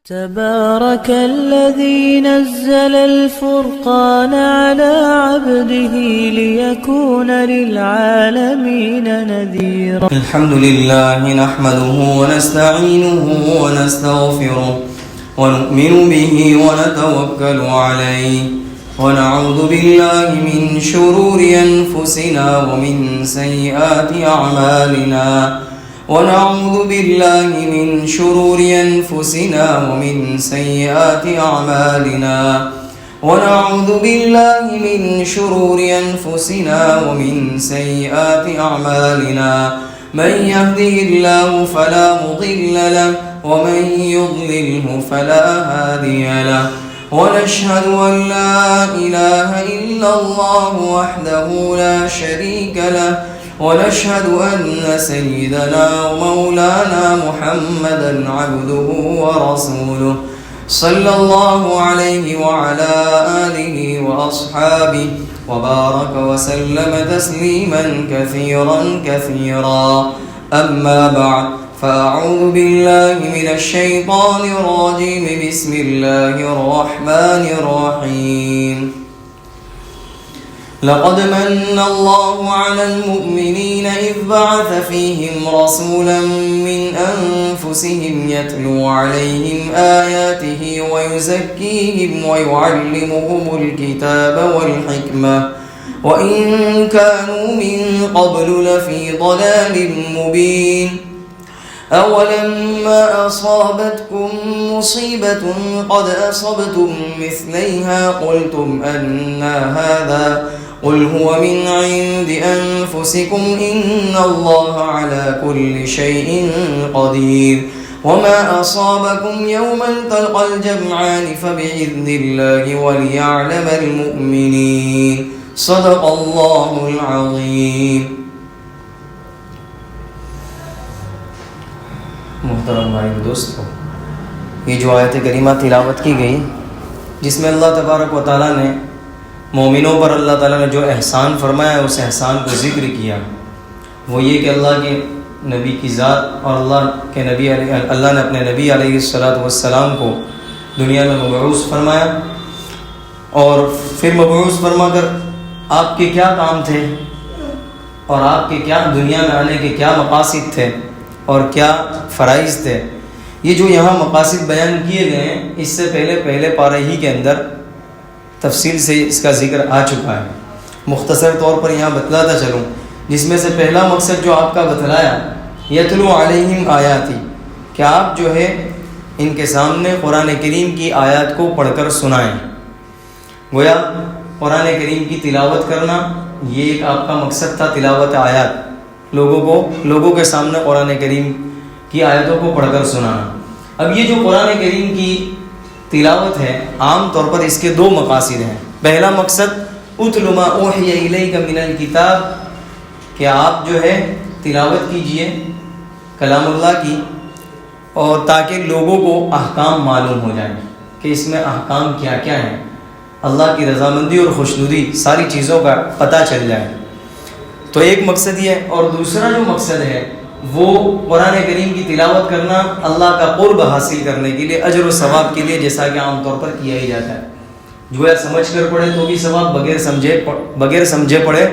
تبارك الذي نزل الفرقان على عبده ليكون للعالمين نذيرا. الحمد لله نحمده ونستعينه ونستغفره ونؤمن به ونتوكل عليه ونعوذ بالله من شرور أنفسنا ومن سيئات أعمالنا ونعوذ بالله من شرور أنفسنا ومن سيئات أعمالنا ونعوذ بالله من شرور أنفسنا ومن سيئات أعمالنا من يهده الله فلا مضل له ومن يضلله فلا هادي له ونشهد أن لا إله إلا الله وحده لا شريك له ونشهد أن سيدنا ومولانا محمدا عبده ورسوله صلى الله عليه وعلى آله وأصحابه وبارك وسلم تسليما كثيرا كثيرا. أما بعد فأعوذ بالله من الشيطان الرجيم. بسم الله الرحمن الرحيم. لقد من الله على المؤمنين إذ بعث فيهم رسولا من أنفسهم يتلو عليهم آياته ويزكيهم ويعلمهم الكتاب والحكمة وإن كانوا من قبل لفي ضلال مبين. أولما أصابتكم مصيبة قد أصبتم مثليها قلتم أن هذا قل هو من عند أنفسكم إن الله على كل شيء قدير. وما أصابكم يوم التقى الجمعان فبإذن الله وليعلم المؤمنين. صدق الله العظيم. محترم بھائی دوستو، یہ جو آیت کریمہ تلاوت کی گئی جس میں اللہ تبارک و تعالیٰ نے مومنوں پر اللہ تعالیٰ نے جو احسان فرمایا ہے اس احسان کو ذکر کیا، وہ یہ کہ اللہ کے نبی کی ذات اور اللہ نے اپنے نبی علیہ السلام کو دنیا میں مبعوث فرمایا، اور پھر مبعوث فرما کر آپ کے کیا کام تھے اور آپ کے کیا دنیا میں آنے کے کیا مقاصد تھے اور کیا فرائض تھے. یہ جو یہاں مقاصد بیان کیے گئے ہیں اس سے پہلے پارہ ہی کے اندر تفصیل سے اس کا ذکر آ چکا ہے. مختصر طور پر یہاں بتلاتا چلوں، جس میں سے پہلا مقصد جو آپ کا بتلایا یتلو علیہم آیاتی، کہ آپ جو ہے ان کے سامنے قرآن کریم کی آیات کو پڑھ کر سنائیں. گویا قرآن کریم کی تلاوت کرنا یہ ایک آپ کا مقصد تھا، تلاوت آیات، لوگوں کے سامنے قرآن کریم کی آیتوں کو پڑھ کر سنانا. اب یہ جو قرآن کریم کی تلاوت ہے عام طور پر اس کے دو مقاصد ہیں. پہلا مقصد اتل ما اوحی الیک من الکتاب، کہ آپ جو ہے تلاوت کیجئے کلام اللہ کی، اور تاکہ لوگوں کو احکام معلوم ہو جائیں کہ اس میں احکام کیا کیا ہیں، اللہ کی رضامندی اور خوشنودی ساری چیزوں کا پتہ چل جائے. تو ایک مقصد یہ ہے. اور دوسرا جو مقصد ہے وہ قرآن کریم کی تلاوت کرنا اللہ کا قرب حاصل کرنے کے لیے، اجر و ثواب کے لیے، جیسا کہ عام طور پر کیا ہی جاتا ہے. جو ہے سمجھ کر پڑھے تو بھی ثواب، بغیر سمجھے پڑھے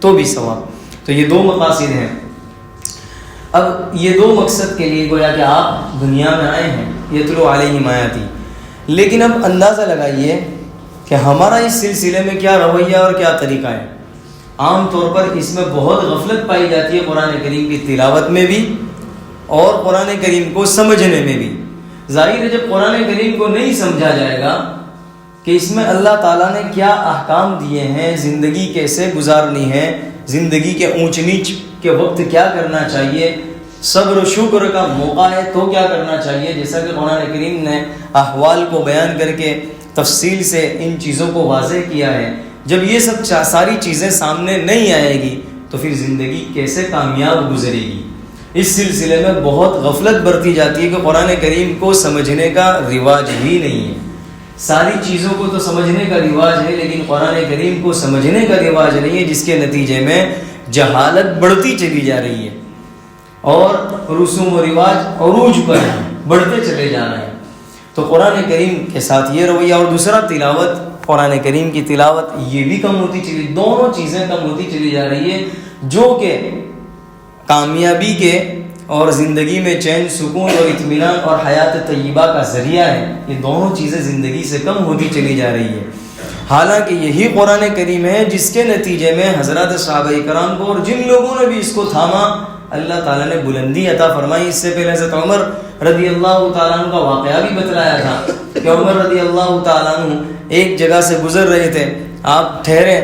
تو بھی ثواب. تو یہ دو مقاصد ہیں. اب یہ دو مقصد کے لیے گویا کہ آپ دنیا میں آئے ہیں یتلو علیہم آیاتی. لیکن اب اندازہ لگائیے کہ ہمارا اس سلسلے میں کیا رویہ اور کیا طریقہ ہے. عام طور پر اس میں بہت غفلت پائی جاتی ہے قرآن کریم کی تلاوت میں بھی اور قرآن کریم کو سمجھنے میں بھی. ظاہر ہے جب قرآن کریم کو نہیں سمجھا جائے گا کہ اس میں اللہ تعالیٰ نے کیا احکام دیے ہیں، زندگی کیسے گزارنی ہے، زندگی کے اونچ نیچ کے وقت کیا کرنا چاہیے، صبر و شکر کا موقع ہے تو کیا کرنا چاہیے، جیسا کہ قرآن کریم نے احوال کو بیان کر کے تفصیل سے ان چیزوں کو واضح کیا ہے. جب یہ سب ساری چیزیں سامنے نہیں آئے گی تو پھر زندگی کیسے کامیاب گزرے گی. اس سلسلے میں بہت غفلت برتی جاتی ہے کہ قرآن کریم کو سمجھنے کا رواج ہی نہیں ہے. ساری چیزوں کو تو سمجھنے کا رواج ہے لیکن قرآن کریم کو سمجھنے کا رواج نہیں ہے، جس کے نتیجے میں جہالت بڑھتی چلی جا رہی ہے اور رسوم و رواج عروج پر بڑھتے چلے جا رہے ہیں. تو قرآن کریم کے ساتھ یہ رویہ، اور دوسرا تلاوت، قرآن کریم کی تلاوت یہ بھی کم ہوتی چلی، دونوں چیزیں کم ہوتی چلی جا رہی ہے، جو کہ کامیابی کے اور زندگی میں چین، سکون اور اطمینان اور حیات طیبہ کا ذریعہ ہے، یہ دونوں چیزیں زندگی سے کم ہوتی چلی جا رہی ہے۔ حالانکہ یہی قرآن کریم ہے جس کے نتیجے میں حضرات صحابہ کرام کو اور جن لوگوں نے بھی اس کو تھاما، اللہ تعالیٰ نے بلندی عطا فرمائی۔ اس سے پہلے حضرت عمر رضی اللہ تعالیٰ عنہ کا واقعہ بھی بتلایا تھا کہ عمر رضی اللہ تعالیٰ عنہ ایک جگہ سے گزر رہے تھے، آپ ٹھہرے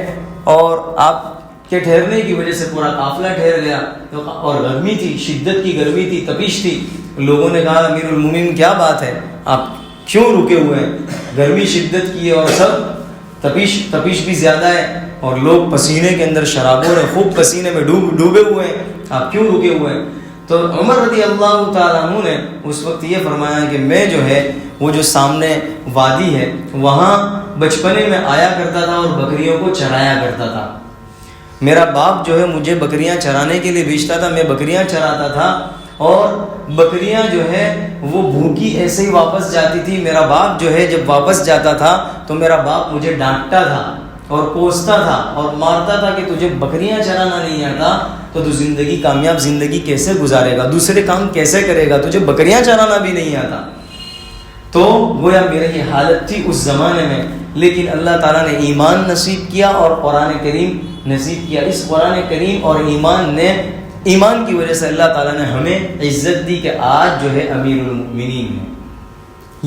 اور آپ کے ٹھہرنے کی وجہ سے پورا قافلہ ٹھہر گیا، اور گرمی تھی، شدت کی گرمی تھی، تپش تھی۔ لوگوں نے کہا امیر المومنین کیا بات ہے، آپ کیوں رکے ہوئے ہیں؟ گرمی شدت کی ہے اور سب تپش بھی زیادہ ہے، اور لوگ پسینے کے اندر شرابور ہیں، خوب پسینے میں ڈوبے ہوئے ہیں، آپ کیوں رکے ہوئے ہیں؟ تو عمر رضی اللہ تعالیٰ عنہ نے اس وقت یہ فرمایا کہ میں جو ہے وہ جو سامنے وادی ہے وہاں بچپنے میں آیا کرتا تھا اور بکریوں کو چرایا کرتا تھا۔ میرا باپ جو ہے مجھے بکریاں چرانے کے لیے بھیجتا تھا، میں بکریاں چراتا تھا، اور بکریاں جو ہے وہ بھوکی ایسے ہی واپس جاتی تھی۔ میرا باپ جو ہے جب واپس جاتا تھا تو میرا باپ مجھے ڈانٹتا تھا اور کوستا تھا اور مارتا تھا کہ تجھے بکریاں چرانا نہیں آتا تو تو کامیاب زندگی کیسے گزارے گا، دوسرے کام کیسے کرے گا، تجھے بکریاں چرانا بھی نہیں آتا۔ تو گویا میری یہ حالت تھی اس زمانے میں، لیکن اللہ تعالیٰ نے ایمان نصیب کیا اور قرآن کریم نصیب کیا۔ اس قرآن کریم اور ایمان کی وجہ سے اللہ تعالیٰ نے ہمیں عزت دی کہ آج جو ہے امیر المؤمنین ہے،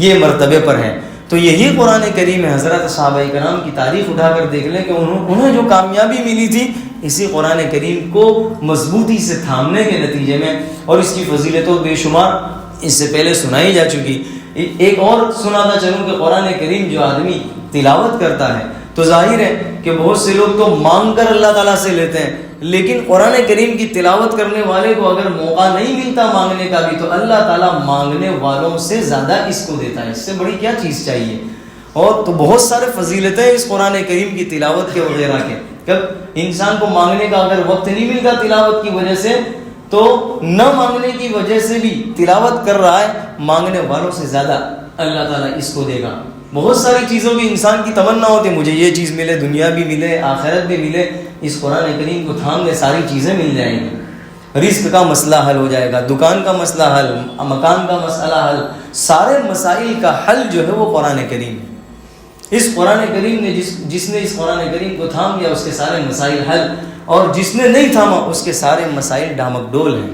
یہ مرتبے پر ہے۔ تو یہی قرآن کریم ہے۔ حضرت صحابہ کرام کی تاریخ اٹھا کر دیکھ لیں کہ انہیں جو کامیابی ملی تھی اسی قرآن کریم کو مضبوطی سے تھامنے کے نتیجے میں، اور اس کی فضیلتوں بے شمار اس سے پہلے سنائی جا چکی۔ ایک اور سناتا چلوں کہ قرآن کریم جو آدمی تلاوت کرتا ہے تو ظاہر ہے کہ بہت سے لوگ تو مانگ کر اللہ تعالیٰ سے لیتے ہیں، لیکن قرآن کریم کی تلاوت کرنے والے کو اگر موقع نہیں ملتا مانگنے کا بھی تو اللہ تعالیٰ مانگنے والوں سے زیادہ اس کو دیتا ہے۔ اس سے بڑی کیا چیز چاہیے؟ اور تو بہت سارے فضیلتیں اس قرآن کریم کی تلاوت کے وغیرہ کے۔ جب انسان کو مانگنے کا اگر وقت نہیں ملتا تلاوت کی وجہ سے، تو نہ مانگنے کی وجہ سے بھی تلاوت کر رہا ہے، مانگنے والوں سے زیادہ اللہ تعالیٰ اس کو دے گا۔ بہت ساری چیزوں کی انسان کی تمنا ہوتی ہے، مجھے یہ چیز ملے، دنیا بھی ملے، آخرت بھی ملے۔ اس قرآن کریم کو تھام لے، ساری چیزیں مل جائیں گی۔ رزق کا مسئلہ حل ہو جائے گا، دکان کا مسئلہ حل، مکان کا مسئلہ حل، سارے مسائل کا حل جو ہے وہ قرآن کریم ہے۔ اس قرآن کریم نے جس نے اس قرآن کریم کو تھام لیا اس کے سارے مسائل حل، اور جس نے نہیں تھاما اس کے سارے مسائل ڈامک ڈول ہیں،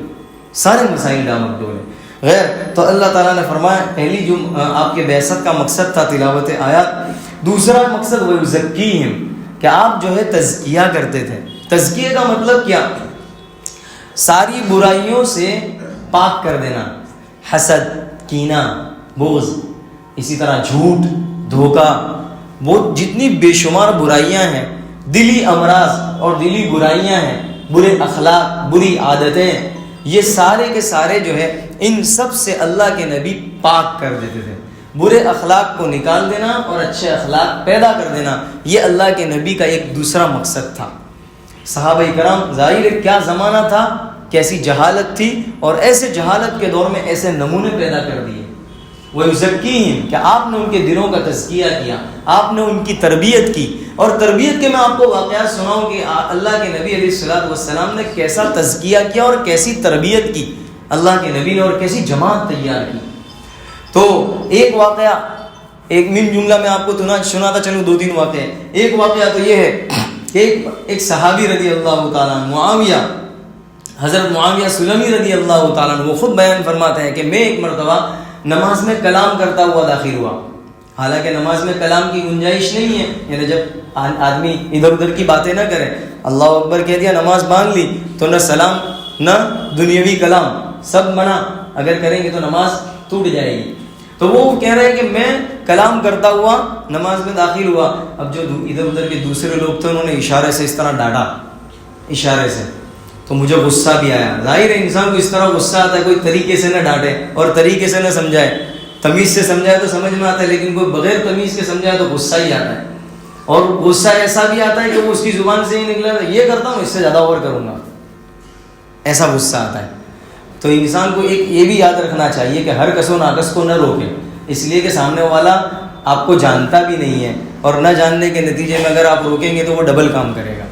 سارے مسائل ڈامک ڈول ہیں۔ غیر تو اللہ تعالیٰ نے فرمایا، پہلی جو آپ کے بعثت کا مقصد تھا تلاوت آیات، دوسرا مقصد وَيُزَكِّيهِمْ، کہ آپ جو ہے تزکیہ کرتے تھے۔ تزکیہ کا مطلب کیا؟ ساری برائیوں سے پاک کر دینا، حسد، کینہ، بغض، اسی طرح جھوٹ، دھوکہ، وہ جتنی بے شمار برائیاں ہیں، دلی امراض اور دلی برائیاں ہیں، برے اخلاق، بری عادتیں، یہ سارے کے سارے جو ہے ان سب سے اللہ کے نبی پاک کر دیتے تھے۔ برے اخلاق کو نکال دینا اور اچھے اخلاق پیدا کر دینا، یہ اللہ کے نبی کا ایک دوسرا مقصد تھا۔ صحابہ کرام، ظاہر ہے کیا زمانہ تھا، کیسی جہالت تھی، اور ایسے جہالت کے دور میں ایسے نمونے پیدا کر دیے۔ وَيُزَكِّيهِمْ، کہ آپ نے ان کے دلوں کا تزکیہ کیا، آپ نے ان کی تربیت کی۔ اور تربیت کے میں آپ کو واقعات سناؤں کہ اللہ کے نبی علیہ السلام نے کیسا تزکیہ کیا اور کیسی تربیت کی اللہ کے نبی نے، اور کیسی جماعت تیار کی۔ تو ایک واقعہ، ایک من جملہ میں آپ کو سناتا چلوں، 2-3 واقعے۔ ایک واقعہ تو یہ ہے کہ ایک صحابی رضی اللہ تعالیٰ عنہ، معاویہ، حضرت معاویہ سلمی رضی اللہ تعالیٰ عنہ، وہ خود بیان فرماتے ہیں کہ میں ایک مرتبہ نماز میں کلام کرتا ہوا داخل ہوا۔ حالانکہ نماز میں کلام کی گنجائش نہیں ہے، یعنی جب آدمی ادھر ادھر کی باتیں نہ کرے، اللہ اکبر کہہ دیا، نماز باندھ لی تو نہ سلام نہ دنیاوی کلام، سب منع، اگر کریں گے تو نماز ٹوٹ جائے گی۔ تو وہ کہہ رہے ہیں کہ میں کلام کرتا ہوا نماز میں داخل ہوا۔ اب جو ادھر ادھر کے دوسرے لوگ تھے انہوں نے اشارے سے اس طرح ڈانٹا، اشارے سے، تو مجھے غصہ بھی آیا۔ ظاہر ہے انسان کو اس طرح غصہ آتا ہے، کوئی طریقے سے نہ ڈانٹے اور طریقے سے نہ سمجھائے، تمیز سے سمجھائے تو سمجھ میں آتا ہے، لیکن کوئی بغیر تمیز کے سمجھائے تو غصہ ہی آتا ہے۔ اور غصہ ایسا بھی آتا ہے کہ وہ اس کی زبان سے ہی نکلا، یہ کرتا ہوں اس سے زیادہ اور کروں گا، ایسا غصہ آتا ہے۔ تو انسان کو ایک یہ بھی یاد رکھنا چاہیے کہ ہر کس و ناقص کو نہ روکے، اس لیے کہ سامنے والا آپ کو جانتا بھی نہیں ہے، اور نہ جاننے کے نتیجے میں اگر آپ روکیں گے تو وہ ڈبل کام کرے گا.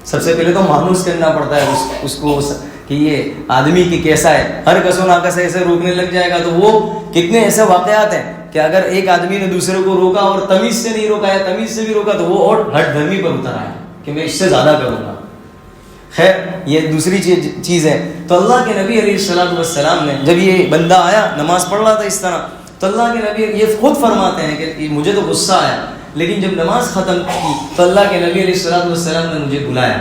سب سے پہلے تو مانوس کرنا پڑتا ہے اس کو کہ یہ آدمی کی کیسا ہے. ہر کس و ناکس ایسے روکنے لگ جائے گا تو وہ کتنے ایسے واقعات ہیں کہ اگر ایک آدمی نے دوسرے کو روکا اور تمیز سے نہیں روکا یا تمیز سے بھی روکا تو وہ اور ہٹ دھرمی پر اتر آیا کہ میں اس سے زیادہ کروں گا. خیر یہ دوسری چیز ہے. تو اللہ کے نبی علیہ الصلوۃ والسلام نے جب یہ بندہ آیا نماز پڑھ رہا تھا اس طرح، تو اللہ کے نبی یہ خود فرماتے ہیں کہ مجھے تو غصہ آیا، لیکن جب نماز ختم کی تو اللہ کے نبی علیہ الصلوۃ والسلام نے مجھے بلایا،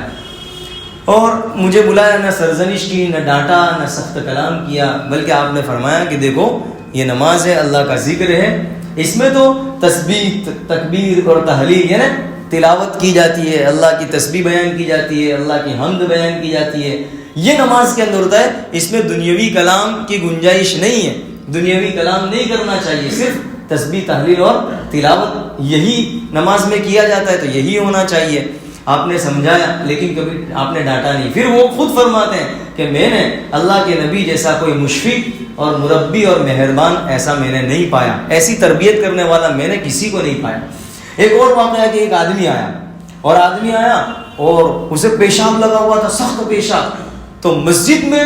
اور مجھے بلایا، نہ سرزنش کی، نہ ڈانٹا، نہ سخت کلام کیا، بلکہ آپ نے فرمایا کہ دیکھو یہ نماز ہے، اللہ کا ذکر ہے، اس میں تو تسبیح، تکبیر اور تحلیل یعنی تلاوت کی جاتی ہے، اللہ کی تسبیح بیان کی جاتی ہے، اللہ کی حمد بیان کی جاتی ہے، یہ نماز کے اندر ہوتا ہے. اس میں دنیاوی کلام کی گنجائش نہیں ہے، دنیاوی کلام نہیں کرنا چاہیے، صرف تسبیح، تحلیل اور تلاوت یہی نماز میں کیا جاتا ہے، تو یہی ہونا چاہیے. آپ نے سمجھایا لیکن کبھی آپ نے ڈانٹا نہیں. پھر وہ خود فرماتے ہیں کہ میں نے اللہ کے نبی جیسا کوئی مشفق اور مربی اور مہربان ایسا میں نے نہیں پایا، ایسی تربیت کرنے والا میں نے کسی کو نہیں پایا. ایک اور واقعہ کہ ایک آدمی آیا اور اسے پیشاب لگا ہوا تھا، سخت پیشاب، تو مسجد میں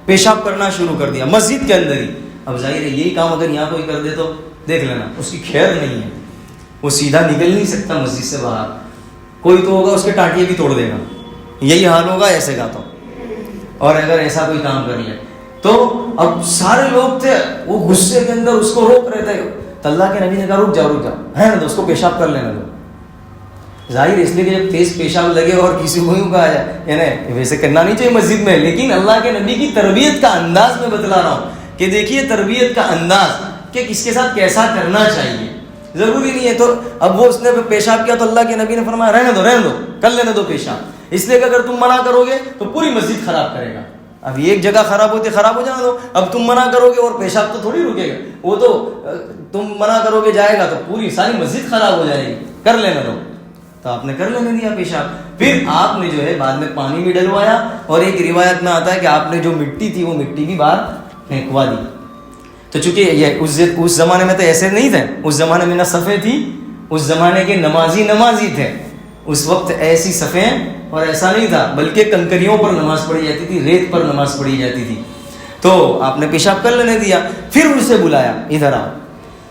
پیشاب کرنا شروع کر دیا، مسجد کے اندر ہی. اب ظاہر ہے یہی کام اگر یہاں کوئی کر دے تو دیکھ لینا اس کی خیر نہیں ہے، وہ سیدھا نکل نہیں سکتا مسجد سے باہر. کوئی تو ہوگا اس کے ٹانٹیے بھی توڑ دے گا، یہی حال ہوگا ایسے کا. تو اور اگر ایسا کوئی کام کر لے تو اب سارے لوگ تھے وہ غصے کے اندر اس کو روک رہے تھے. تو اللہ کے نبی نے کہا رک جاؤ ہے نا، تو اس کو پیشاب کر لینا دو. ظاہر اس لیے کہ جب تیز پیشاب لگے اور کسی کو یوں کہا جائے یعنی ویسے کرنا نہیں چاہیے مسجد میں، لیکن اللہ کے نبی کی تربیت کا انداز میں بتلا رہا ہوں کہ دیکھیے تربیت کا انداز کہ کس کے ساتھ کیسا کرنا چاہیے. ضروری نہیں ہے تو اب وہ اس نے پیشاب کیا تو اللہ کے نبی نے فرمایا رہنے دو کر لینے دو پیشاب، اس لیے کہ اگر تم منع کرو گے تو پوری مسجد خراب کرے گا. اب ایک جگہ خراب ہو جانا دو. اب تم منع کرو گے اور پیشاب تو تھوڑی رکے گا، وہ تو تم منع کرو گے جائے گا تو پوری ساری مسجد خراب ہو جائے گی، کر لینے دو. تو آپ نے کر لینے دیا پیشاب. پھر آپ نے جو ہے بعد میں پانی بھی ڈلوایا، اور ایک روایت میں آتا ہے کہ آپ نے جو مٹی تھی وہ مٹی بھی باہر پھینکوا دی. تو چونکہ یہ اس زمانے میں تو ایسے نہیں تھے، اس زمانے میں نہ صفیں تھی، اس زمانے کے نمازی تھے. اس وقت ایسی صفیں اور ایسا نہیں تھا، بلکہ کنکریوں پر نماز پڑھی جاتی تھی، ریت پر نماز پڑھی جاتی تھی. تو آپ نے پیشاب کر لینے دیا. پھر اسے بلایا ادھر آؤ،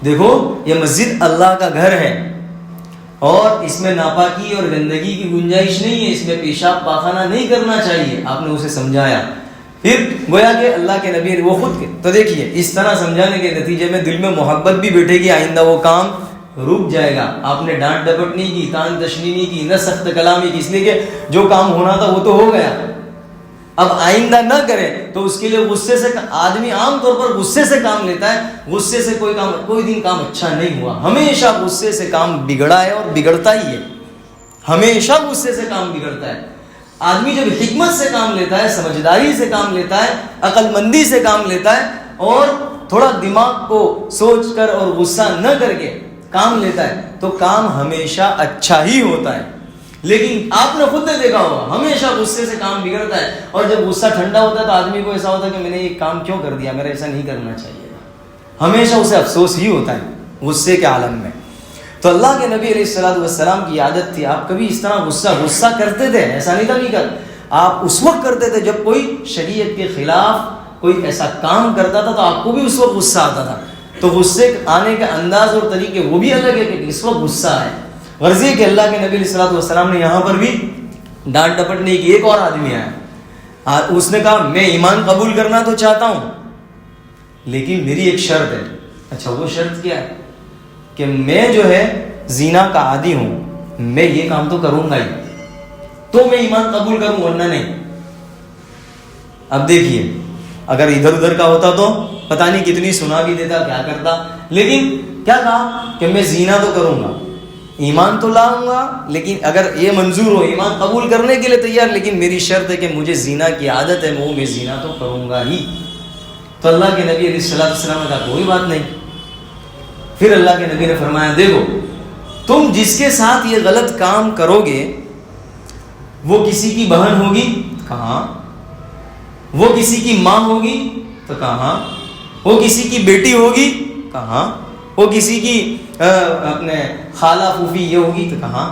دیکھو یہ مسجد اللہ کا گھر ہے اور اس میں ناپاکی اور گندگی کی گنجائش نہیں ہے، اس میں پیشاب پاخانہ نہیں کرنا چاہیے. آپ نے اسے سمجھایا. پھر گویا کہ اللہ کے نبی وہ خود کے تو دیکھیے اس طرح سمجھانے کے نتیجے میں دل میں محبت بھی بیٹھے گی، آئندہ وہ کام رک جائے گا. آپ نے ڈانٹ ڈپٹ نہیں کی، تان تشنی نہیں کی، نہ سخت کلامی کی، اس لیے کہ جو کام ہونا تھا وہ تو ہو گیا، اب آئندہ نہ کرے. تو اس کے لیے غصے سے آدمی عام طور پر غصے سے کام لیتا ہے، غصے سے کوئی دن کام اچھا نہیں ہوا. ہمیشہ غصے سے کام بگڑا ہے اور بگڑتا ہی ہے، ہمیشہ غصے سے کام بگڑتا ہے. آدمی جب حکمت سے کام لیتا ہے، سمجھداری سے کام لیتا ہے، عقل مندی سے کام لیتا ہے اور تھوڑا دماغ کو سوچ کر اور غصہ نہ کر کے کام لیتا ہے تو کام ہمیشہ اچھا ہی ہوتا ہے. لیکن آپ نے خود نے دیکھا ہوگا ہمیشہ غصے سے کام بگڑتا ہے، اور جب غصہ ٹھنڈا ہوتا ہے تو آدمی کو ایسا ہوتا ہے کہ میں نے یہ کام کیوں کر دیا، میرا ایسا نہیں کرنا چاہیے. ہمیشہ اسے افسوس ہی ہوتا ہے غصے کے عالم میں. تو اللہ کے نبی علیہ الصلوۃ والسلام کی عادت تھی، آپ کبھی اس طرح غصہ کرتے تھے، ایسا نہیں تھا کہ آپ اس وقت کرتے تھے جب کوئی شریعت کے خلاف کوئی ایسا کام کرتا تھا تو آپ کو بھی اس وقت غصہ آتا تھا. تو غصے آنے کا انداز اور طریقے وہ بھی الگ ہے کہ اس وقت غصہ ہے. غرض یہ کہ اللہ کے نبی علیہ الصلوۃ والسلام نے یہاں پر بھی ڈانٹ ڈپٹ نہیں کی. ایک اور آدمی آیا، اس نے کہا میں ایمان قبول کرنا تو چاہتا ہوں لیکن میری ایک شرط ہے. اچھا وہ شرط کیا ہے؟ کہ میں جو ہے زنا کا عادی ہوں، میں یہ کام تو کروں گا ہی تو میں ایمان قبول کروں ورنہ نہیں. اب دیکھیے اگر ادھر ادھر کا ہوتا تو پتہ نہیں کتنی سنا بھی دیتا، کیا کرتا. لیکن کیا کہا کہ میں زنا تو کروں گا، ایمان تو لاؤں گا، لیکن اگر یہ منظور ہو ایمان قبول کرنے کے لیے تیار، لیکن میری شرط ہے کہ مجھے زنا کی عادت ہے، میں زنا تو کروں گا ہی. تو اللہ کے نبی علیہ الصلوۃ والسلام نے کہا کوئی بات نہیں. پھر اللہ کے نبی نے فرمایا دیکھو تم جس کے ساتھ یہ غلط کام کرو گے وہ کسی کی بہن ہوگی، کہاں؟ وہ کسی کی ماں ہوگی تو کہاں؟ وہ کسی کی بیٹی ہوگی، کہاں؟ وہ کسی کی اپنے خالہ پھوپھی یہ ہوگی، تو کہاں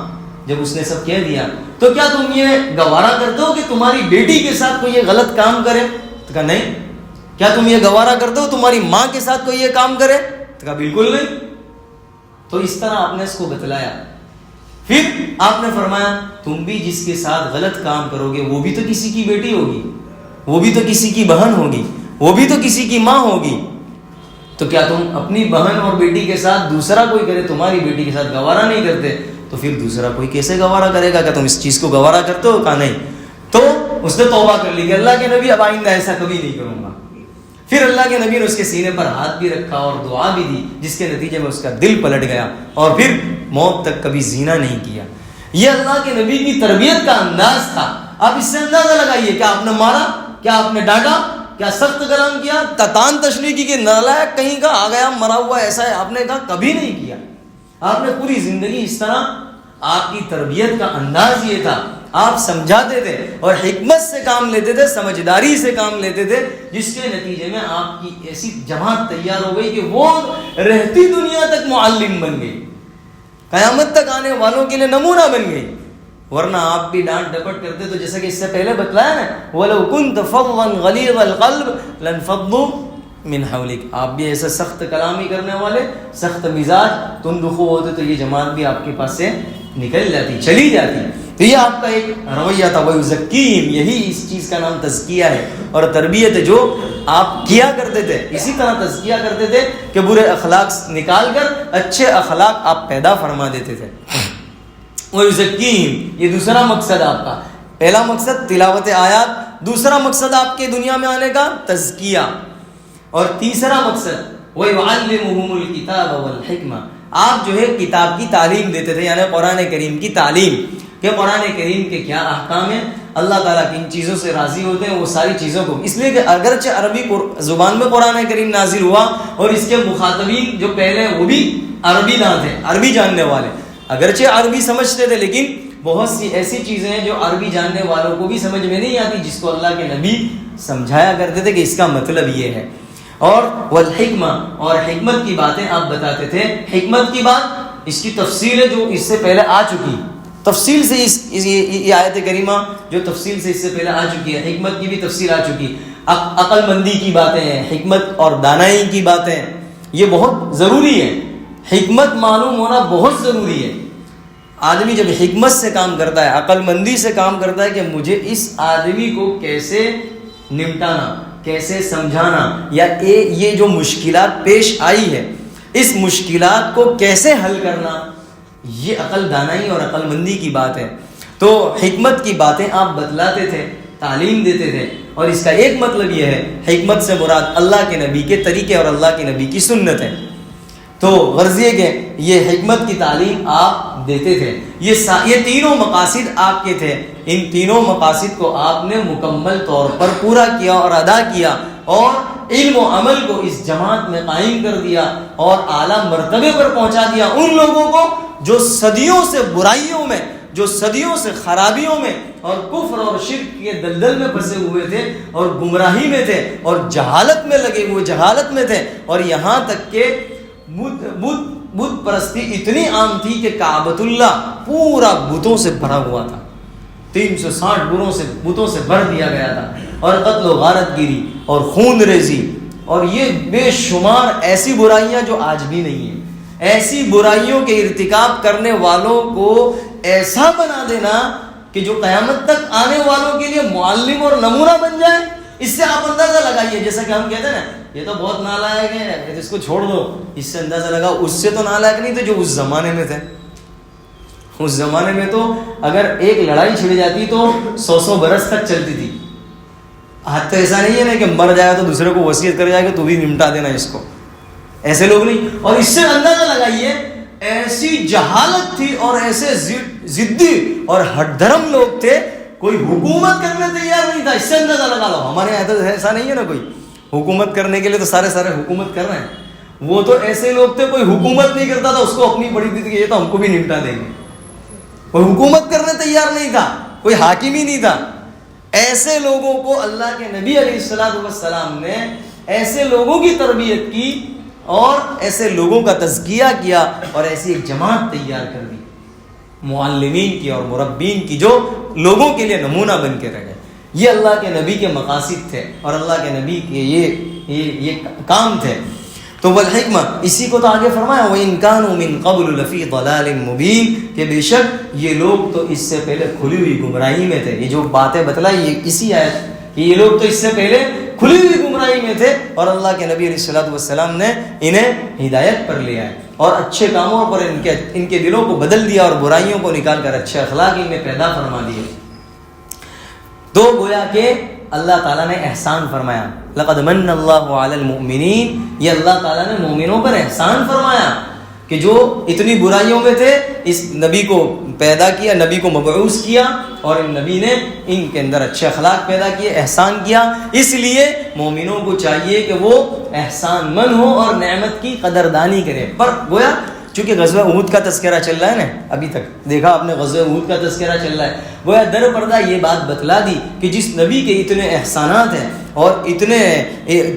جب اس نے سب کہہ دیا تو کیا تم یہ گوارا کرتے ہو کہ تمہاری بیٹی کے ساتھ کوئی یہ غلط کام کرے؟ تو کہا نہیں۔ کیا تم یہ گوارا کرتے ہو تمہاری ماں کے ساتھ کوئی یہ کام کرے؟ تو کہا بالکل نہیں۔ تو اس طرح آپ نے اس کو بتلایا۔ پھر آپ نے فرمایا تم بھی جس کے ساتھ غلط کام کرو گے وہ بھی تو کسی کی بیٹی ہوگی، وہ بھی تو کسی کی بہن ہوگی، وہ بھی تو کسی کی ماں ہوگی، تو کیا تم اپنی بہن اور بیٹی کے ساتھ دوسرا کوئی کرے تمہاری بیٹی کے ساتھ گوارا نہیں کرتے؟ تو پھر دوسرا کوئی کیسے گوارا کرے گا؟ کیا تم اس چیز کو گوارا کرتے ہو؟ کہا نہیں۔ تو اس نے توبہ کر لی کہ اللہ کے نبی اب آئندہ ایسا کبھی نہیں کروں گا۔ پھر اللہ کے نبی نے اس کے سینے پر ہاتھ بھی رکھا اور دعا بھی دی، جس کے نتیجے میں اس کا دل پلٹ گیا اور پھر موت تک کبھی زنا نہیں کیا۔ یہ اللہ کے نبی کی تربیت کا انداز تھا۔ آپ اس سے اندازہ لگائیے، کیا آپ نے مارا؟ کیا آپ نے ڈانٹا؟ کیا سخت کلام کیا؟ تان تشریح کی کہ نالائق کہیں کا آ گیا مرا ہوا ایسا ہے؟ آپ نے کہا کبھی نہیں کیا۔ آپ نے پوری زندگی اس طرح، آپ کی تربیت کا انداز یہ تھا، آپ سمجھاتے تھے اور حکمت سے کام لیتے تھے، سمجھداری سے کام لیتے تھے، جس کے نتیجے میں آپ کی ایسی جماعت تیار ہو گئی کہ وہ رہتی دنیا تک معلم بن گئی، قیامت تک آنے والوں کے لیے نمونہ بن گئی۔ ورنہ آپ بھی ڈانٹ ڈپٹ کرتے تو جیسا کہ اس سے پہلے بتلایا نا، وَلَوْ كُنْتَ فَظًّا غَلِيظَ الْقَلْبِ لَانفَضُّوا مِنْ حَوْلِكَ۔ آپ بھی ایسا سخت کلامی کرنے والے، سخت مزاج، تندخو ہوتے تو یہ جماعت بھی آپ کے پاس سے نکل جاتی، چلی جاتی۔ تو یہ آپ کا ایک رویہ تھا، وَيُزَكِّيهِمْ، یہی اس چیز کا نام تزکیہ ہے اور تربیت ہے جو آپ کیا کرتے تھے۔ اسی طرح تزکیہ کرتے تھے کہ برے اخلاق نکال کر اچھے اخلاق آپ پیدا فرما دیتے تھے۔ وَيُزَكِّيهِمْ، یہ دوسرا مقصد آپ کا۔ پہلا مقصد تلاوت آیات، دوسرا مقصد آپ کے دنیا میں آنے کا تزکیہ، اور تیسرا مقصد وَيُعَلِّمُهُمُ الْكِتَابَ وَالْحِكْمَةَ، آپ جو ہے کتاب کی تعلیم دیتے تھے، یعنی قرآن کریم کی تعلیم، کہ قرآن کریم کے کیا احکام ہیں، اللہ تعالیٰ کن چیزوں سے راضی ہوتے ہیں، وہ ساری چیزوں کو، اس لیے کہ اگرچہ عربی زبان میں قرآن کریم نازل ہوا اور اس کے مخاطبین جو پہلے وہ بھی عربی داں تھے، عربی جاننے والے، اگرچہ عربی سمجھتے تھے لیکن بہت سی ایسی چیزیں ہیں جو عربی جاننے والوں کو بھی سمجھ میں نہیں آتی، جس کو اللہ کے نبی سمجھایا کرتے تھے کہ اس کا مطلب یہ ہے۔ اور والحکمہ، اور حکمت کی باتیں آپ بتاتے تھے۔ حکمت کی بات، اس کی تفصیل ہے جو اس سے پہلے آ چکی، تفصیل سے یہ آیت کریمہ جو تفصیل سے اس سے پہلے آ چکی ہے، حکمت کی بھی تفصیل آ چکی، عقل مندی کی باتیں ہیں، حکمت اور دانائی کی باتیں، یہ بہت ضروری ہے۔ حکمت معلوم ہونا بہت ضروری ہے۔ آدمی جب حکمت سے کام کرتا ہے، عقل مندی سے کام کرتا ہے کہ مجھے اس آدمی کو کیسے نمٹانا، کیسے سمجھانا، یا یہ جو مشکلات پیش آئی ہے اس مشکلات کو کیسے حل کرنا، یہ عقل دانائی اور عقل مندی کی بات ہے۔ تو حکمت کی باتیں آپ بتلاتے تھے، تعلیم دیتے تھے، اور اس کا ایک مطلب یہ ہے، حکمت سے مراد اللہ کے نبی کے طریقے اور اللہ کے نبی کی سنت ہے۔ تو غرض یہ کہ یہ حکمت کی تعلیم آپ دیتے تھے، یہ تینوں مقاصد آپ کے تھے، ان تینوں مقاصد کو آپ نے مکمل طور پر پورا کیا اور ادا کیا، اور علم و عمل کو اس جماعت میں قائم کر دیا اور اعلیٰ مرتبے پر پہنچا دیا ان لوگوں کو جو صدیوں سے برائیوں میں، جو صدیوں سے خرابیوں میں اور کفر اور شرک کے دلدل میں پھنسے ہوئے تھے اور گمراہی میں تھے اور جہالت میں لگے ہوئے، جہالت میں تھے، اور یہاں تک کہ بت پرستی اتنی عام تھی کہ کعبۃ اللہ پورا بتوں سے بھرا ہوا تھا، 360 بتوں سے بھر دیا گیا تھا، اور قتل و غارت گیری اور خون ریزی اور یہ بے شمار ایسی برائیاں جو آج بھی نہیں ہیں، ایسی برائیوں کے ارتکاب کرنے والوں کو ایسا بنا دینا کہ جو قیامت تک آنے والوں کے لیے معلم اور نمونہ بن جائے۔ اس سے آپ اندازہ لگائیے، جیسا کہ ہم کہتے ہیں نا یہ تو بہت نالائق ہے، اس کو چھوڑ دو، اس سے اندازہ لگاؤ اس سے تو نالائق نہیں تھے جو اس زمانے میں تھے۔ اس زمانے میں تو اگر ایک لڑائی چھڑ جاتی تو 100 برس تک چلتی تھی۔ آج تو ایسا نہیں ہے نا کہ مر جائے تو دوسرے کو وصیت کر جائے کہ تو بھی نمٹا دینا اس کو، ایسے لوگ نہیں۔ اور اس سے اندازہ لگائیے ایسی جہالت تھی اور ایسے ضدی اور ہٹ دھرم لوگ تھے، کوئی حکومت کرنے تیار نہیں تھا۔ اس سے اندازہ لگا لو، ہمارے یہاں تو ایسا نہیں ہے نا، کوئی حکومت کرنے کے لیے تو سارے حکومت کر رہے ہیں، وہ تو ایسے لوگ تھے کوئی حکومت نہیں کرتا تھا، اس کو اپنی پڑی تھی کہ یہ تو ہم کو بھی نمٹا دیں گے، کوئی حکومت کرنے تیار نہیں تھا، کوئی حاکم ہی نہیں تھا۔ ایسے لوگوں کو اللہ کے نبی علیہ الصلوۃ والسلام نے ایسے لوگوں کی تربیت کی اور ایسے لوگوں کا تزکیہ کیا اور ایسی ایک جماعت تیار کر دی معلمین کی اور مربین کی جو لوگوں کے لیے نمونہ بن کے رہ گئے. یہ اللہ کے نبی کے مقاصد تھے اور اللہ کے نبی کے یہ کام تھے. تو والحکمہ اسی کو تو آگے فرمایا وَإِن كَانُوا مِن قَبْلُ لَفِي ضَلَالٍ مُبِينٍ کہ بے شک یہ لوگ تو اس سے پہلے کھلی ہوئی گمراہی میں تھے. یہ جو باتیں بتلائی یہ اسی آیت کہ یہ لوگ تو اس سے پہلے کھلی ہوئی گمراہی میں تھے اور اللہ کے نبی علیہ الصلوۃ والسلام نے انہیں ہدایت پر لے آئے اور اچھے کاموں پر ان کے دلوں کو بدل دیا اور برائیوں کو نکال کر اچھے اخلاق ان میں پیدا فرما دیے. تو گویا کہ اللہ تعالیٰ نے احسان فرمایا. لقد من اللہ علی المؤمنین یہ اللہ تعالیٰ نے مومنوں پر احسان فرمایا کہ جو اتنی برائیوں میں تھے اس نبی کو پیدا کیا, نبی کو مبعوث کیا اور ان نبی نے ان کے اندر اچھے اخلاق پیدا کیے, احسان کیا. اس لیے مومنوں کو چاہیے کہ وہ احسان مند ہو اور نعمت کی قدردانی کرے. پر گویا چونکہ غزوہ احد کا تذکرہ چل رہا ہے نا, ابھی تک دیکھا آپ نے غزوہ احد کا تذکرہ چل رہا ہے, گویا در پردہ یہ بات بتلا دی کہ جس نبی کے اتنے احسانات ہیں اور اتنے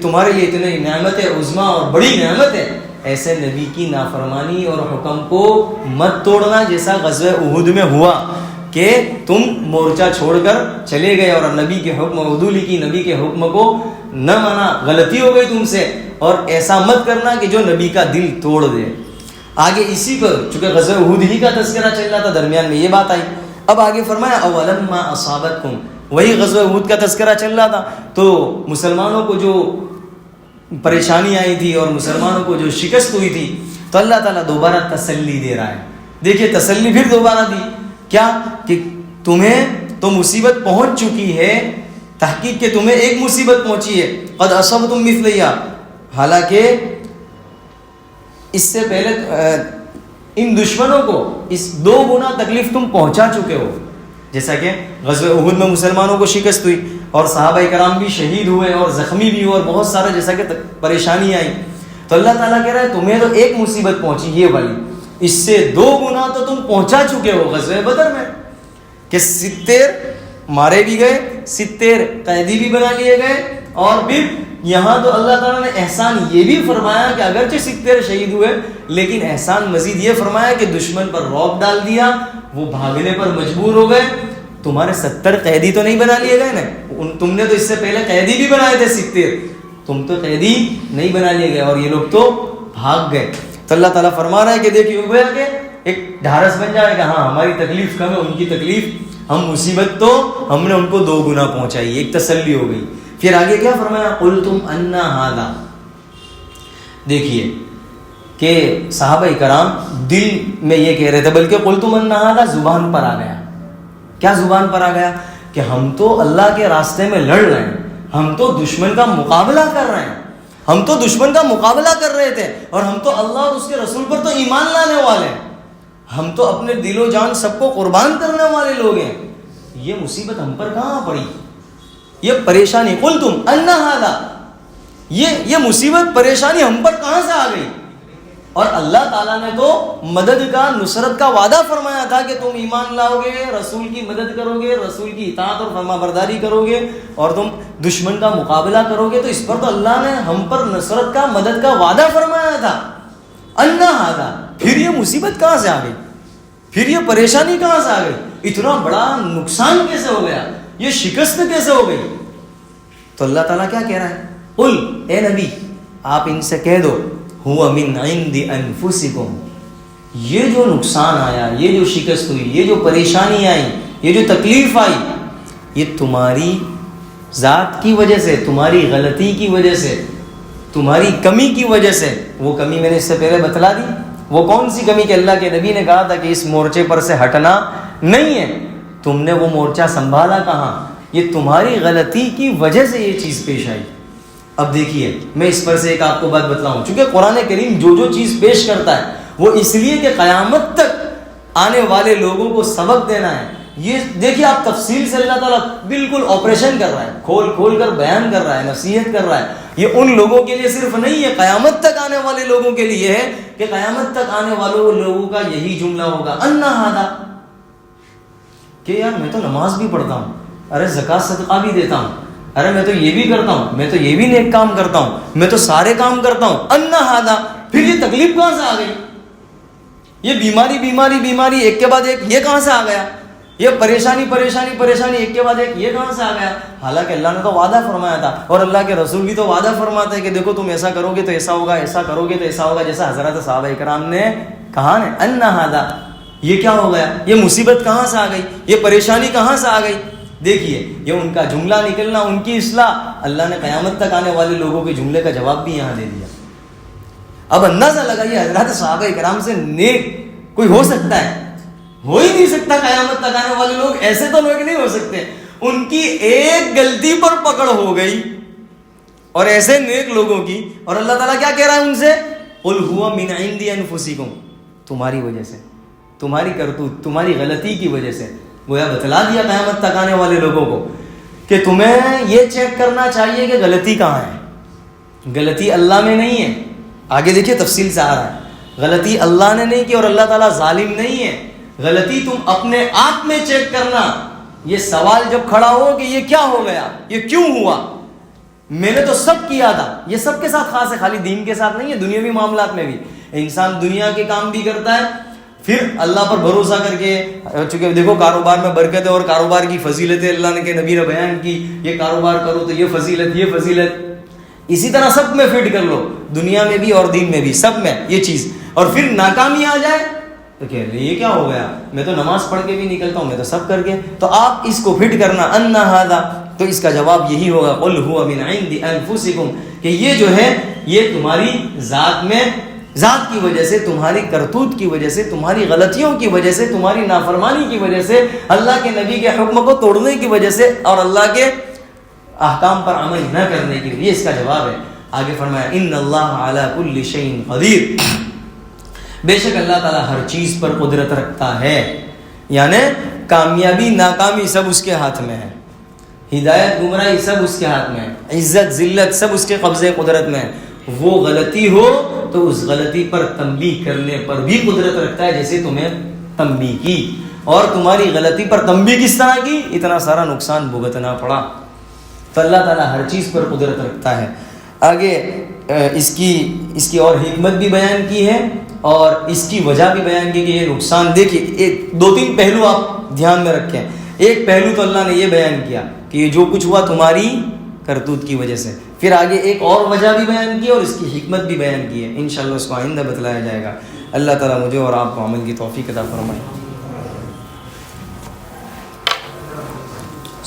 تمہارے لیے اتنے نعمت عظمیٰ اور بڑی نعمت ہے, ایسے نبی کی نافرمانی اور حکم کو مت توڑنا جیسا غزوہ احد میں ہوا کہ تم مورچہ چھوڑ کر چلے گئے اور نبی کے حکم عدولی کی, نبی کے حکم کو نہ مانا, غلطی ہو گئی تم سے. اور ایسا مت کرنا کہ جو نبی کا دل توڑ دے. آگے اسی پر چونکہ غزوہ احد ہی کا تذکرہ چل رہا تھا, درمیان میں یہ بات آئی. اب آگے فرمایا اولما اصابتکم, وہی غزوہ احد کا تذکرہ چل رہا تھا. تو مسلمانوں کو جو پریشانی آئی تھی اور مسلمانوں کو جو شکست ہوئی تھی تو اللہ تعالیٰ دوبارہ تسلی دے رہا ہے. دیکھیے تسلی پھر دوبارہ دی کیا کہ تمہیں تو مصیبت پہنچ چکی ہے, تحقیق کہ تمہیں ایک مصیبت پہنچی ہے. قد اصبتم مثلیہا, حالانکہ اس سے پہلے ان دشمنوں کو اس 2 گنا تکلیف تم پہنچا چکے ہو. جیسا کہ غزوہ احد میں مسلمانوں کو شکست ہوئی اور صحابہ کرام بھی شہید ہوئے اور زخمی بھی ہوئے اور بہت سارا جیسا کہ پریشانی آئی. تو اللہ تعالیٰ کہہ رہا ہے تمہیں تو ایک مصیبت پہنچی یہ والی, اس سے 2 گنا تو تم پہنچا چکے ہو غزوہ بدر میں کہ 70 مارے بھی گئے, 70 قیدی بھی بنا لیے گئے. اور پھر یہاں تو اللہ تعالیٰ نے احسان یہ بھی فرمایا کہ اگرچہ 70 شہید ہوئے لیکن احسان مزید یہ فرمایا کہ دشمن پر رعب ڈال دیا, وہ بھاگنے پر مجبور ہو گئے. تمہارے 70 قیدی تو نہیں بنا لیے گئے نا, تم نے تو اس سے پہلے قیدی بھی بنائے تھے 70, تم تو قیدی نہیں بنا لیے گئے اور یہ لوگ تو بھاگ گئے. تو اللہ تعالیٰ فرما رہا ہے کہ دیکھیے گویا کہ ایک ڈھارس بن جائے کہ ہاں ہماری تکلیف کم ہے, ان کی تکلیف ہم مصیبت تو ہم نے ان کو 2 گنا پہنچائی, ایک تسلی ہو گئی. پھر آگے کیا فرمایا قلتم انا ھذا, دیکھیے کہ صحابہ کرام دل میں یہ کہہ رہے تھے, بلکہ قلتم انا ھذا زبان پر آ گیا. کیا زبان پر آ گیا کہ ہم تو اللہ کے راستے میں لڑ رہے ہیں, ہم تو دشمن کا مقابلہ کر رہے ہیں, ہم تو دشمن کا مقابلہ کر رہے تھے اور ہم تو اللہ اور اس کے رسول پر تو ایمان لانے والے ہیں, ہم تو اپنے دل و جان سب کو قربان کرنے والے لوگ ہیں. یہ مصیبت ہم پر کہاں پڑی, یہ پریشانی قلتم انا ھذا, یہ مصیبت پریشانی ہم پر کہاں سے آ گئی. اور اللہ تعالیٰ نے تو مدد کا, نصرت کا وعدہ فرمایا تھا کہ تم ایمان لاؤ گے, رسول کی مدد کرو گے, رسول کی اطاعت اور فرما برداری کرو گے اور تم دشمن کا مقابلہ کرو گے. تو اس پر تو اللہ نے ہم پر نصرت کا, مدد کا وعدہ فرمایا تھا. انا ھذا, پھر یہ مصیبت کہاں سے آ گئی, پھر یہ پریشانی کہاں سے آ گئی, اتنا بڑا نقصان کیسے ہو گیا, یہ شکست کیسے ہو گئی. تو اللہ تعالیٰ کیا کہہ رہا ہے, قل, اے نبی آپ ان سے کہہ دو, ہوا من عند انفسکم, یہ جو نقصان آیا, یہ جو شکست ہوئی, یہ جو پریشانی آئی, یہ جو تکلیف آئی, یہ تمہاری ذات کی وجہ سے, تمہاری غلطی کی وجہ سے, تمہاری کمی کی وجہ سے. وہ کمی میں نے اس سے پہلے بتلا دی, وہ کون سی کمی کہ اللہ کے نبی نے کہا تھا کہ اس مورچے پر سے ہٹنا نہیں ہے, تم نے وہ مورچہ سنبھالا کہاں, یہ تمہاری غلطی کی وجہ سے یہ چیز پیش آئی. اب دیکھیے میں اس پر سے ایک آپ کو بات بتلاؤں, چونکہ قرآن کریم جو چیز پیش کرتا ہے وہ اس لیے کہ قیامت تک آنے والے لوگوں کو سبق دینا ہے. یہ دیکھیے آپ تفصیل سے اللہ تعالیٰ بالکل آپریشن کر رہا ہے, کھول کر بیان کر رہا ہے, نصیحت کر رہا ہے. یہ ان لوگوں کے لیے صرف نہیں ہے, قیامت تک آنے والے لوگوں کے لیے ہے کہ قیامت تک آنے والوں لوگوں کا یہی جملہ ہوگا, انا ھذا, کہ یار میں تو نماز بھی پڑھتا ہوں, ارے زکوٰۃ صدقہ بھی دیتا ہوں, ارے میں تو یہ بھی کرتا ہوں, میں تو یہ بھی نیک کام کرتا ہوں, میں تو سارے کام کرتا ہوں, ان ہذا, پھر یہ تکلیف کہاں سے آ گئی؟ یہ بیماری بیماری بیماری ایک کے بعد ایک, یہ کہاں سے آ گیا؟ یہ پریشانی پریشانی پریشانی ایک کے بعد ایک, یہ کہاں سے آ گیا؟ حالانکہ اللہ نے تو وعدہ فرمایا تھا, اور اللہ کے رسول بھی تو وعدہ فرماتے ہیں کہ دیکھو تم ایسا کرو گے تو ایسا ہوگا, ایسا کرو گے تو ایسا ہوگا, جیسا حضرت صحابہ کرام نے کہا نا, ان ہذا, یہ کیا ہو گیا؟ یہ مصیبت کہاں سے آ گئی؟ یہ پریشانی کہاں سے آ گئی؟ دیکھیے یہ ان کا جملہ نکلنا, ان کی اصلاح, اللہ نے قیامت تک آنے والے لوگوں کے جملے کا جواب بھی یہاں دے دیا. اب اندازہ لگائیے حضرت صحابہ کرام سے نیک کوئی ہو سکتا ہے؟ ہو ہی نہیں سکتا. قیامت تک آنے والے لوگ ایسے تو لوگ نہیں ہو سکتے. ان کی ایک غلطی پر پکڑ ہو گئی, اور ایسے نیک لوگوں کی, اور اللہ تعالیٰ کیا کہہ رہا ہے ان سے؟ قل هو من عند انفسکم, تمہاری وجہ سے, تمہاری کرتوت, تمہاری غلطی کی وجہ سے. گویا بتلا دیا قیامت تک آنے والے لوگوں کو کہ تمہیں یہ چیک کرنا چاہیے کہ غلطی کہاں ہے. غلطی اللہ میں نہیں ہے, آگے دیکھیے تفصیل سے آ رہا ہے. غلطی اللہ نے نہیں کی, اور اللہ تعالیٰ ظالم نہیں ہے. غلطی تم اپنے آپ میں چیک کرنا. یہ سوال جب کھڑا ہو کہ یہ کیا ہو گیا, یہ کیوں ہوا, میں نے تو سب کیا تھا. یہ سب کے ساتھ خاص ہے, خالی دین کے ساتھ نہیں ہے, دنیاوی معاملات میں بھی. انسان دنیا کے کام بھی کرتا ہے, پھر اللہ پر بھروسہ کر کے, چونکہ دیکھو کاروبار میں برکت ہے اور کاروبار کی فضیلتیں اللہ نے کے نبی نے بیان کی, یہ کاروبار کرو تو یہ فضیلت, یہ فضیلت. اسی طرح سب میں فٹ کر لو, دنیا میں بھی اور دین میں بھی, سب میں یہ چیز. اور پھر ناکامی آ جائے تو کہہ رہے یہ کیا ہو گیا, میں تو نماز پڑھ کے بھی نکلتا ہوں, میں تو سب کر کے. تو آپ اس کو فٹ کرنا, ان ھذا, تو اس کا جواب یہی ہوگا, قل هو من عند انفسکم, کہ یہ جو ہے یہ تمہاری ذات میں, ذات کی وجہ سے, تمہاری کرتوت کی وجہ سے, تمہاری غلطیوں کی وجہ سے, تمہاری نافرمانی کی وجہ سے, اللہ کے نبی کے حکم کو توڑنے کی وجہ سے, اور اللہ کے احکام پر عمل نہ کرنے کی وجہ. یہ اس کا جواب ہے. آگے فرمایا ان اللہ علی کل شیء قدیر, بے شک اللہ تعالیٰ ہر چیز پر قدرت رکھتا ہے. یعنی کامیابی ناکامی سب اس کے ہاتھ میں ہے, ہدایت گمراہی سب اس کے ہاتھ میں ہے, عزت ذلت سب اس کے قبضے قدرت میں ہے. وہ غلطی ہو تو اس غلطی پر تنبیہ کرنے پر بھی قدرت رکھتا ہے, جیسے تمہیں تنبیہ کی, اور تمہاری غلطی پر تنبیہ کس طرح کی, اتنا سارا نقصان بھگتنا پڑا. تو اللہ تعالیٰ ہر چیز پر قدرت رکھتا ہے. آگے اس کی اور حکمت بھی بیان کی ہے, اور اس کی وجہ بھی بیان کی کہ یہ نقصان. دیکھیے دو تین پہلو آپ دھیان میں رکھیں. ایک پہلو تو اللہ نے یہ بیان کیا کہ یہ جو کچھ ہوا تمہاری کرتوت کی وجہ سے. پھر آگے ایک اور وجہ بھی بیان کی اور اس کی حکمت بھی بیان کی ہے. انشاءاللہ اس کو آئندہ بتلایا جائے گا. اللہ تعالیٰ مجھے اور آپ کو عمل کی توفیق عطا فرمائے.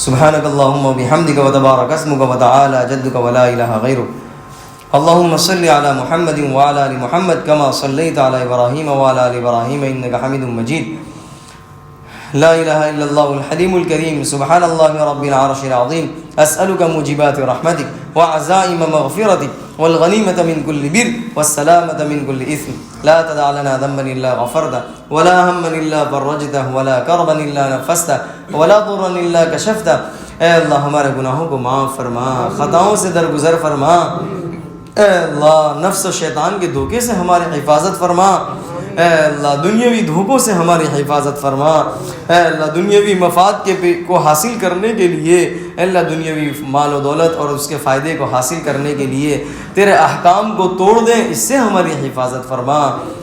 سبحانک اللہم و بحمدک و تبارک اسمک و تعالی جدک و لا الہ غیرک. اللہم صلی علی محمد و علی آل محمد کما صلیت علی ابراہیم و علی آل ابراہیم انک حمید مجید. لا الہ الا اللہ الحلیم الکریم. سبحان اللہ رب العرش العظیم. اسألک موجبات رحمتک وعزائم مغفرتک والغنیمة من كل بر والسلامة من كل إثم. لا تدع لنا ذنبا إلا غفرته ولا هما إلا فرجته ولا كربا إلا نفسته ولا ضرا إلا كشفته. اے اللہ ہمارے گناہوں کو معاف فرما, خطاؤں سے درگزر فرما. اے اللہ نفس و شیطان کے دھوکے سے ہماری حفاظت فرما. اے اللہ دنیاوی دھوکوں سے ہماری حفاظت فرما. اے اللہ دنیاوی مفاد کو حاصل کرنے کے لیے, اے اللہ دنیاوی مال و دولت اور اس کے فائدے کو حاصل کرنے کے لیے تیرے احکام کو توڑ دیں, اس سے ہماری حفاظت فرما.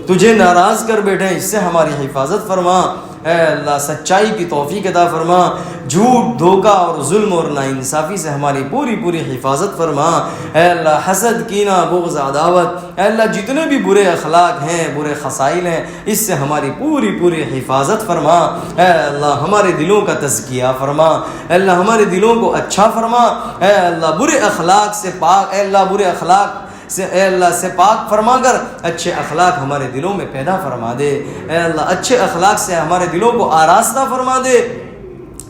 تجھے ناراض کر بیٹھیں, اس سے ہماری حفاظت فرما. اے اللہ سچائی کی توفیق عطا فرما. جھوٹ دھوکہ اور ظلم اور ناانصافی سے ہماری پوری حفاظت فرما. اے اللہ حسد کینہ بغض عداوت, اے اللہ جتنے بھی برے اخلاق ہیں, برے خصائل ہیں, اس سے ہماری پوری حفاظت فرما. اے اللہ ہمارے دلوں کا تزکیہ فرما. اے اللہ ہمارے دلوں کو اچھا فرما. اے اللہ برے اخلاق سے پاک, اے اللہ برے اخلاق سے اے اللہ سے پاک فرما کر اچھے اخلاق ہمارے دلوں میں پیدا فرما دے. اے اللہ اچھے اخلاق سے ہمارے دلوں کو آراستہ فرما دے.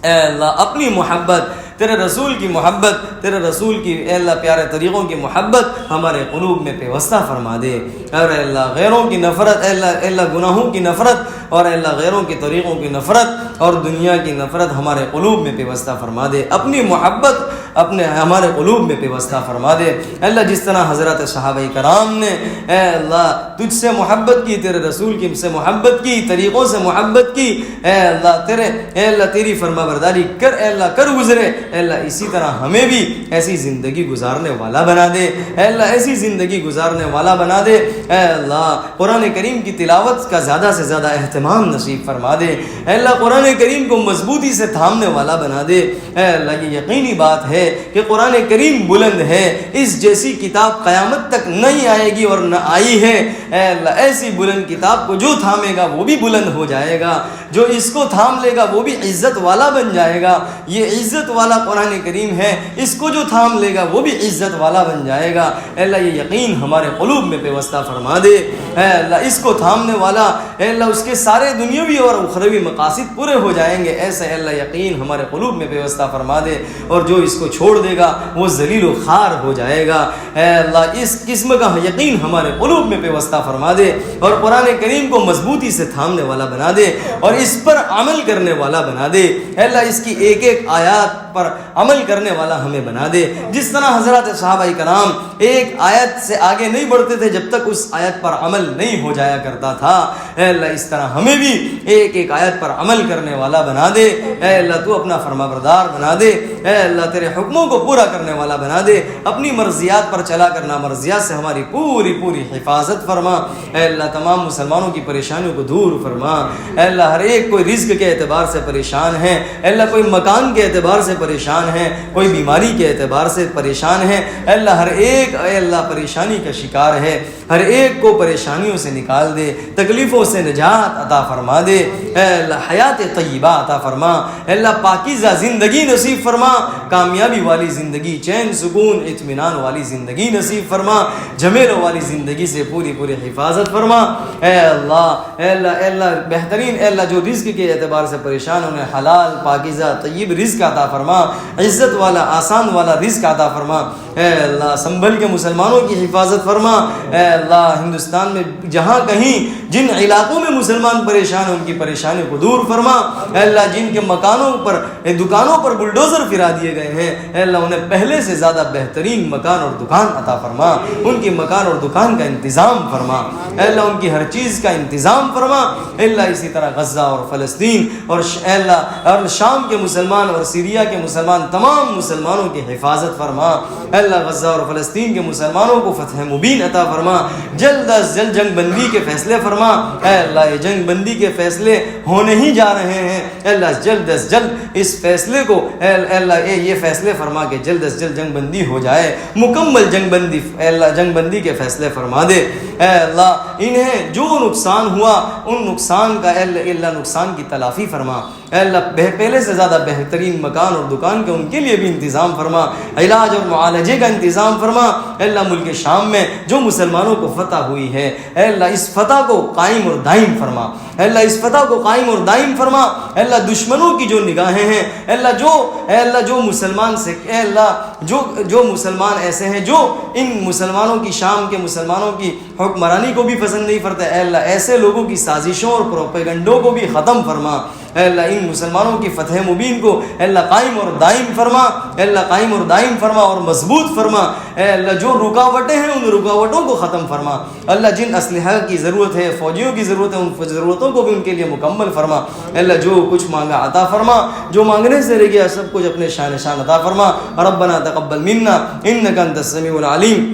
اے اللہ اپنی محبت, تیرے رسول کی محبت, تیرے رسول کی اے اللہ پیارے طریقوں کی محبت ہمارے قلوب میں پیوستہ فرما دے. اور اے اللہ غیروں کی نفرت, اے اللہ گناہوں کی نفرت, اور اے اللہ غیروں کے طریقوں کی نفرت اور دنیا کی نفرت ہمارے قلوب میں پیوستہ فرما دے. اپنی محبت اپنے ہمارے قلوب میں پیوستہ فرما دے. اے اللہ جس طرح حضرت صحابہ کرام نے اے اللہ تجھ سے محبت کی, تیرے رسول کی سے محبت کی, طریقوں سے محبت کی, اے اللہ تیرے اے اللہ تیری فرما برداری کر, اے اللہ کر گزرے. اے اللہ اسی طرح ہمیں بھی ایسی زندگی گزارنے والا بنا دے، اے اللہ ایسی زندگی گزارنے والا بنا دے، اے اللہ قرآن کریم کی تلاوت کا زیادہ سے زیادہ اہتمام نصیب فرما دے، اے اللہ قرآن کریم کو مضبوطی سے تھامنے والا بنا دے۔ اے اللہ یہ یقینی بات ہے کہ قرآن کریم بلند ہے، اس جیسی کتاب قیامت تک نہیں آئے گی اور نہ آئی ہے۔ اے اللہ ایسی بلند کتاب کو جو تھامے گا وہ بھی بلند ہو جائے گا، جو اس کو تھام لے گا وہ بھی عزت والا بن جائے گا۔ یہ عزت والا قرآن کریم ہے، اس کو جو تھام لے گا وہ بھی عزت والا بن جائے گا۔ اے اللہ یہ یقین ہمارے قلوب میں پیوستہ فرما دے۔ اے اللہ اس کو تھامنے والا اے اللہ اس کے سارے دنیاوی اور اخروی مقاصد پورے ہو جائیں گے، ایسے اے اللہ یقین ہمارے قلوب میں پیوستہ فرما دے، اور جو اس کو چھوڑ دے گا وہ ذلیل و خوار ہو جائے گا۔ اے اللہ اس قسم کا یقین ہمارے قلوب میں پیوستہ فرما دے، اور قرآن کریم کو مضبوطی سے تھامنے والا بنا دے اور اس پر عمل کرنے والا بنا دے۔ اے اللہ اس کی ایک ایک آیات پر عمل کرنے والا ہمیں بنا دے، جس طرح حضرات صحابہ کرام ایک آیت سے آگے نہیں بڑھتے تھے جب تک اس آیت پر عمل نہیں ہو جایا کرتا تھا، اے اللہ اس طرح ہمیں بھی ایک ایک آیت پر عمل کرنے والا بنا دے۔ اے اللہ تو اپنا فرما بردار بنا دے، اے اللہ تیرے حکموں کو پورا کرنے والا بنا دے، اپنی مرضیات پر چلا کرنا مرضیات سے ہماری پوری پوری حفاظت فرما۔ اے اللہ تمام مسلمانوں کی پریشانیوں کو دور فرما۔ اے اللہ ہر ایک کوئی رزق کے اعتبار سے پریشان ہے، اے اللہ کوئی مکان کے اعتبار سے پریشان ہے، کوئی بیماری کے اعتبار سے پریشان ہے، اے اللہ ہر ایک اے اللہ پریشانی کا شکار ہے، ہر ایک کو پریشانیوں سے نکال دے، تکلیفوں سے نجات عطا فرما دے، اے اللہ حیات طیبہ عطا فرما، اے اللہ پاکیزہ زندگی نصیب فرما، کامیابی والی زندگی، چین سکون اطمینان والی زندگی نصیب فرما، جمیلوں والی زندگی سے پوری پوری حفاظت فرما۔ اے اللہ اے اللہ اے اللہ بہترین اے اللہ جو رزق کے اعتبار سے پریشان انہیں حلال پاکیزہ طیب رزق عطا فرما، عزت والا آسان والا رزق عطا فرما۔ اے اللہ سنبھل کے مسلمانوں کی حفاظت فرما۔ اے اللہ ہندوستان میں جہاں کہیں جن علاقوں میں مسلمان پریشان ہیں ان کی پریشانیوں کو دور فرما۔ اے اللہ جن کے مکانوں پر دکانوں پر بلڈوزر پھرا دیے گئے ہیں، اے اللہ انہیں پہلے سے زیادہ بہترین مکان اور دکان عطا فرما، ان کی مکان اور دکان کا انتظام فرما۔ اے اللہ ان کی ہر چیز کا انتظام فرما۔ اے اللہ اسی طرح غزہ اور فلسطین اور اے اللہ اور شام کے مسلمان اور سیریا کے مسلمان تمام مسلمانوں کی حفاظت فرما۔ اے اللہ غزہ اور فلسطین کے مسلمانوں کو فتح مبین عطا فرما، جلد از جلد جنگ بندی کے فیصلے فرما۔ اے اللہ یہ جنگ بندی کے فیصلے ہونے ہی جا رہے ہیں، اے اللہ جلد از جلد اس فیصلے کو اے اللہ یہ فیصلے فرما کہ جلد از جلد جنگ بندی ہو جائے، مکمل جنگ بندی اے اللہ جنگ بندی کے فیصلے فرما دے۔ اے اللہ انہیں جو نقصان ہوا ان نقصان کا اے اللہ نقصان کی تلافی فرما۔ اے اللہ پہلے سے زیادہ بہترین مکان اور دکان کے ان کے لیے بھی انتظام فرما، علاج اور معالجے کا انتظام فرما۔ اے اللہ ملک شام میں جو مسلمانوں کو فتح ہوئی ہے، اے اللہ اس فتح کو قائم اور دائم فرما۔ اے اللہ اس فتح کو قائم اور دائم فرما۔ اے اللہ دشمنوں کی جو نگاہیں ہیں، اے اللہ جو مسلمان سے اے اللہ جو مسلمان ایسے ہیں جو ان مسلمانوں کی شام کے مسلمانوں کی حکمرانی کو بھی پسند نہیں کرتے، اے اللہ ایسے لوگوں کی سازشوں اور پروپیگنڈوں کو بھی ختم فرما۔ اے اللہ ان مسلمانوں کی فتح مبین کو اے اللہ قائم اور دائم فرما، اے اللہ قائم اور دائم فرما اور مضبوط فرما۔ اے اللہ جو رکاوٹیں ہیں ان رکاوٹوں کو ختم فرما۔ اللہ جن اسلحہ کی ضرورت ہے، فوجیوں کی ضرورت ہے، ان ضرورتوں کو بھی ان کے لیے مکمل فرما۔ اے اللہ جو کچھ مانگا عطا فرما، جو مانگنے سے رہ گیا سب کچھ اپنے شان عطا فرما۔ ربنا تقبل منا انک انت السمیع العلیم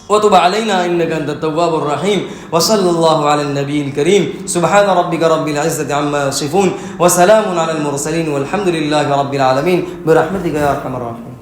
وتب علينا إنك أنت التواب الرحيم وصلى الله على النبي الكريم سبحان ربك رب العزة عما يصفون وسلام على المرسلين والحمد لله رب العالمين برحمتك يا أرحم الراحمين.